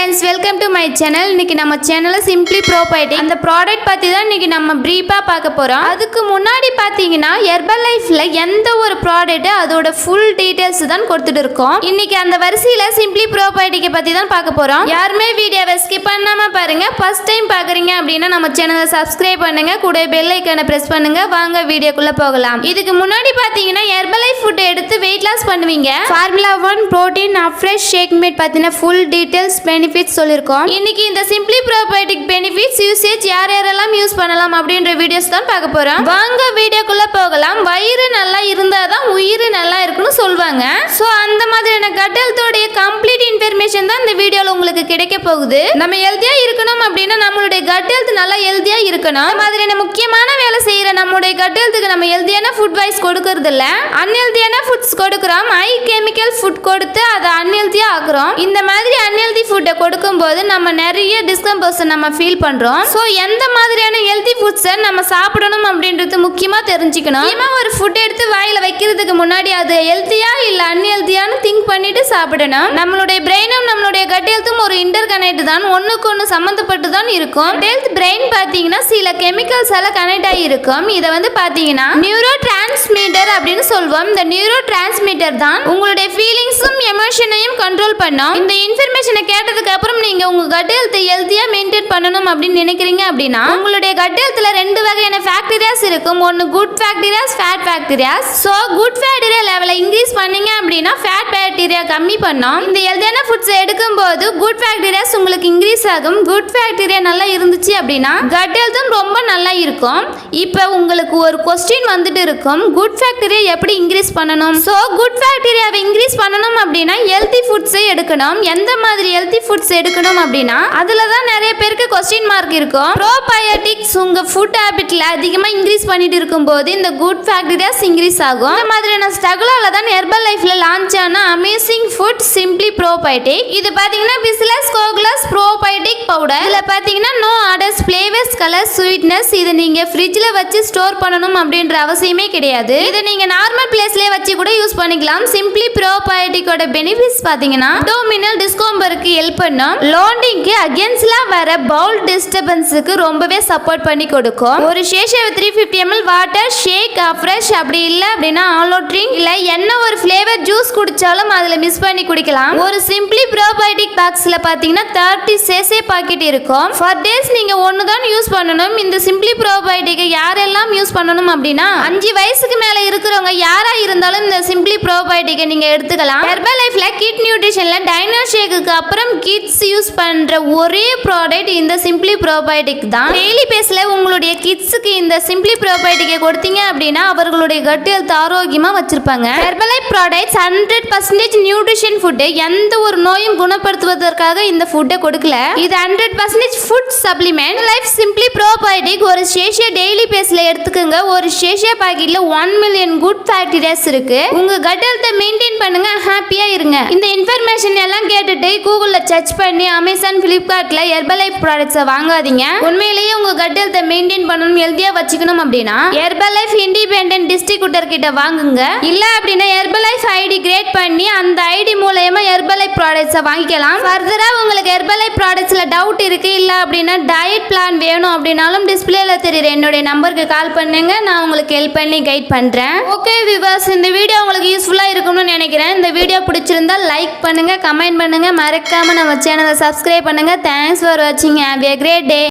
friends, welcome to my channel. இன்னைக்கு நம்ம சேனல்ல Simply Probiotic அந்த ப்ராடக்ட் பத்தி தான் இன்னைக்கு நம்ம பிரீஃபா பார்க்க போறோம். அதுக்கு முன்னாடி பாத்தீங்கன்னா Herbalifeல எந்த ஒரு ப்ராடக்ட் அதோட full details தான் கொடுத்துட்டு இருக்கோம். இன்னைக்கு அந்த வரிசையில Simply Probiotic பத்தி தான் பார்க்க போறோம். யாருமே வீடியோவை ஸ்கிப் பண்ணாம பாருங்க. ஃபர்ஸ்ட் டைம் பார்க்கறீங்க அப்படினா நம்ம சேனலை subscribe பண்ணுங்க. கூட பெல் ஐகானை பிரஸ் பண்ணுங்க. வாங்க வீடியோக்குள்ள போகலாம். இதுக்கு முன்னாடி பாத்தீங்கன்னா Herbalife ஃபுட் எடுத்து weight loss பண்ணுவீங்க. Formula 1 protein fresh shake made பத்தின full details benefits சொல்லிருக்கோம். இன்னைக்கு இந்த Simply Probiotic benefits usage யாரெல்லாம் யூஸ் பண்ணலாம் அப்படிங்கற வீடியோஸ் தான் பார்க்க போறோம். வாங்க வீடியோக்குள்ள போகலாம். வயிறு நல்லா இருந்தா தான் உயிர் நல்லா இருக்குன்னு சொல்வாங்க. சோ அந்த மாதிரியான gut health உடைய complete information தான் இந்த வீடியோல உங்களுக்கு கிடைக்க போகுது. நம்ம ஹெல்தியா இருக்கணும் அப்படினா நம்மளுடைய gut health நல்லா ஹெல்தியா இருக்கணும். இந்த மாதிரியான முக்கியமான வேலை செய்யற நம்மளுடைய gut healthக்கு நம்ம ஹெல்தியான ஃபுட் வைஸ் கொடுக்கிறது இல்ல. அன்ஹெல்தியான ஃபுட்ஸ் கொடுக்கறோம். ஹை கெமிக்கல் ஃபுட் கொடுத்து அதை அன்ஹெல்தியா ஆக்குறோம். இந்த மாதிரி அன்ஹெல்தி ஃபுட்டை கொடுக்கும்போது நம்ம நிறைய டிஸ்கம்போஷன் நம்ம ஃபீல் பண்றோம். சோ எந்த மாதிரியான ஹெல்தி ஃபுட்ஸை நம்ம சாப்பிடணும் அப்படின்றது முக்கியமா தெரிஞ்சுக்கணும். ஒரு ஃபுட் எடுத்து வாயில வைக்கிறதுக்கு முன்னாடி அது ஹெல்தியா இல்ல அன்ஹெல்தியான்னு திங்க் பண்ணிட்டு சாப்பிடணும். நம்மளுடைய பிரெயினும் நம்மளுடைய கட் ஹெல்த்தும் ஒரு இன்டர் கனெக்ட் தான், ஒண்ணுக்கு ஒண்ணு சம்பந்தப்பட்டு தான் இருக்கும். ஹெல்த் பிரெயின் பாத்தீங்கன்னா சில கெமிக்கல்ஸ் எல்லாம் கனெக்ட் ஆகி இருக்கும். இதை வந்து பாத்தீங்கன்னா நியூரோ டிரான்ஸ்மிட்டர் அப்படின்னு சொல்வோம். இந்த நியூரோ டிரான்ஸ்மிட்டர் தான் உங்களுடைய ஃபீலிங்ஸும் எமோஷனையும் கண்ட்ரோல் பண்ணும். இந்த இன்ஃபர்மேஷனை கேட்டதுக்கு அப்புறம் நீங்க உங்க கட் ஹெல்த்தை ஹெல்தியா மெயின்டைன் பண்ணணும் அப்படின்னு நினைக்கிறீங்க அப்படின்னா உங்களுடைய கட் ஹெல்த்ல ரெண்டு வகையான பாக்டீரியாஸ் இருக்கும். ஒன்னு good bacterias, bad bacterias. So good bacteria லெவலை இன்க்ரீஸ் பண்ணீங்க அப்படின்னா ஃபேட் பாக்டீரியா கம்மி பண்ணும். இந்த ஹெல்தியான ஃபுட்ஸ் எடுக்கும்போது குட் பாக்டீரியாஸ் உங்களுக்கு இன்க்ரீஸ் ஆகும். குட் பாக்டீரியா நல்லா இருந்துச்சு அப்படின்னா கட் ஹெல்த்தும் ரொம்ப நல்லா இருக்கும். இப்போ உங்களுக்கு ஒரு क्वेश्चन வந்துட்டு இருக்கும், குட் பாக்டீரியா எப்படி இன்க்ரீஸ் பண்ணணும்? சோ குட் பாக்டீரியாவை இன்க்ரீஸ் பண்ணணும் அப்படின்னா ஹெல்தி ஃபுட்ஸை எடுக்கணும். எந்த மாதிரி ஹெல்தி ஃபுட்ஸ் எடுக்கணும் அப்படின்னா அதுல தான் நிறைய பேருக்கு क्वेश्चन மார்க் இருக்கும். ப்ரோபயோட்டிக்ஸ் உங்க ஃபுட் ஹாபிட்ல அதிகமா இன்க்ரீஸ் பண்ணிட்டு இருக்கும்போது இந்த குட் பாக்டீரியாஸ் இன்க்ரீஸ் ஆகும். இந்த மாதிரியான ஸ்ட்ரகிளால தான் Herbalifeல லான்ச் ஆன அமேசிங் ஃபுட் Simply Probiotic. இது பாத்தீங்கன்னா பிசிலஸ் கோகுலஸ் ப்ரோபயோட்டிக் பவுடர். இதுல பாத்தீங்கன்னா no odours flavours colours sweetness. இது நீங்க ஃப்ரிட்ஜ்ல வச்சு ஸ்டோர் பண்ணணும் அப்படின்ற அவசியமே கிடையாது. இதை நீங்க நார்மல் பிளேஸ்லயே வச்சு கூட யூஸ் பண்ணிக்கலாம். Simply Probiotic ஓட பெனிஃபிட்ஸ் பாத்தீங்கன்னா அப்டோமினல் டிஸ்கம்ஃபர்ட்க்கு ஹெல்ப் பண்ணும். லோண்டிங்க்கு அகைன்ஸ்ட்ல வர பவுல் டிஸ்டர்பன்ஸ்க்கு ரொம்பவே சப்போர்ட் பண்ணி கொடுக்கும். ஒரு சேஷே 350 ml வாட்டர் ஷேக் ஃப்ரெஷ் அப்படி இல்ல அப்படினா ஆலோ ட்ரிங்க் இல்ல என்ன ஒரு ஃப்ளேவர் ஜூஸ் குடிச்சாலும் அதுல மிக்ஸ் பண்ணி குடிக்கலாம். ஒரு Simply Probiotic பாக்ஸ்ல பாத்தீங்கன்னா 30 சேஷே பாக்கெட் இருக்கும். ஃபார் டேஸ் நீங்க ஒன்னு தான் யூஸ் பண்ணணும். இந்த Simply Probiotic யாரெல்லாம் யூஸ் பண்ணணும் அப்படினா 5 வயசுக்கு மேல இருக்கிறவங்க யாரா இருந்தாலும் இந்த Simply Probiotic நீங்க எடுத்துக்கலாம். Herbalifeல கிட் நியூட்ரிஷன்ல டைனோ ஷேக்குக்கு அப்புறம் கிட்ஸ் யூஸ் பண்ற ஒரே ப்ராடக்ட் இந்த Simply Probiotic தான். டெய்லி பேஸ்ல உங்களுடைய கிட்ஸ்க்கு இந்த Simply Probiotic கொடுத்தீங்க அப்படினா அவர்களுடைய கட் ஹெல்த் ஆரோக்கியமா வச்சிருப்பாங்க. Herbalife products 100% nutrition food. எந்த ஒரு நோயும் குணப்படுத்துவதற்காக இந்த ஃபுட்டை கொடுக்கல. இது 100% food supplement. Life Simply Probiotic ஒரு சேஷே டெய்லி பேஸ்ல எடுத்துக்கங்க. ஒரு சேஷே பாக்கெட்ல 1 மில்லியன் குட் பாக்டீரியாஸ் இருக்கு. உங்க கட் ஹெல்த்தை மெயின்டைன் பண்ணுங்க, ஹாப்பியா இருங்க. இந்த இன்ஃபர்மேஷன் எல்லாம் கேட்டுட்டு கூகுள்ல சர்ச் பண்ணி அமேசான் பிளிப்கார்ட்ல Herbalife ப்ராடக்ட்ஸை வாங்காதீங்க. உண்மையிலேயே உங்க கட் ஹெல்த்தை மெயின்டைன் பண்ணணும், ஹெல்தியா வச்சுக்கணும் அப்படின்னா Herbalife இண்டிபெண்டன்ட் டிஸ்ட்ரிபியூட்டர் கிட்ட வாங்குங்க. இல்ல அப்படின்னா Herbalife ஐடி கிரியேட் பண்ணி அந்த ஐடி மூலமா Herbalife ப்ராடக்ட்ஸை வாங்கிக்கலாம். ஃபர்தரா உங்களுக்கு Herbalife ப்ராடக்ட்ஸ்ல டவுட் இருக்கு இல்ல அப்படின்னா டயட் பிளான் வேணும் அப்படினாலும் டிஸ்ப்ளேல தெரியுற என்னோட நம்பருக்கு கால் பண்ணுங்க. நான் உங்களுக்கு ஹெல்ப் பண்ணி கைட் பண்றேன். ஓகே வியூவர்ஸ், இந்த வீடியோ உங்களுக்கு யூஸ்ஃபுல்லா இருக்கும்னு நினைக்கிறேன். இந்த வீடியோ பிடிச்சிருந்தா லைக் பண்ணுங்க, கமெண்ட் பண்ணுங்க, மறக்காம நம்ம சேனலை சப்ஸ்கிரைப் பண்ணுங்க. தேங்க்ஸ் ஃபார் வாட்சிங். Have a great day.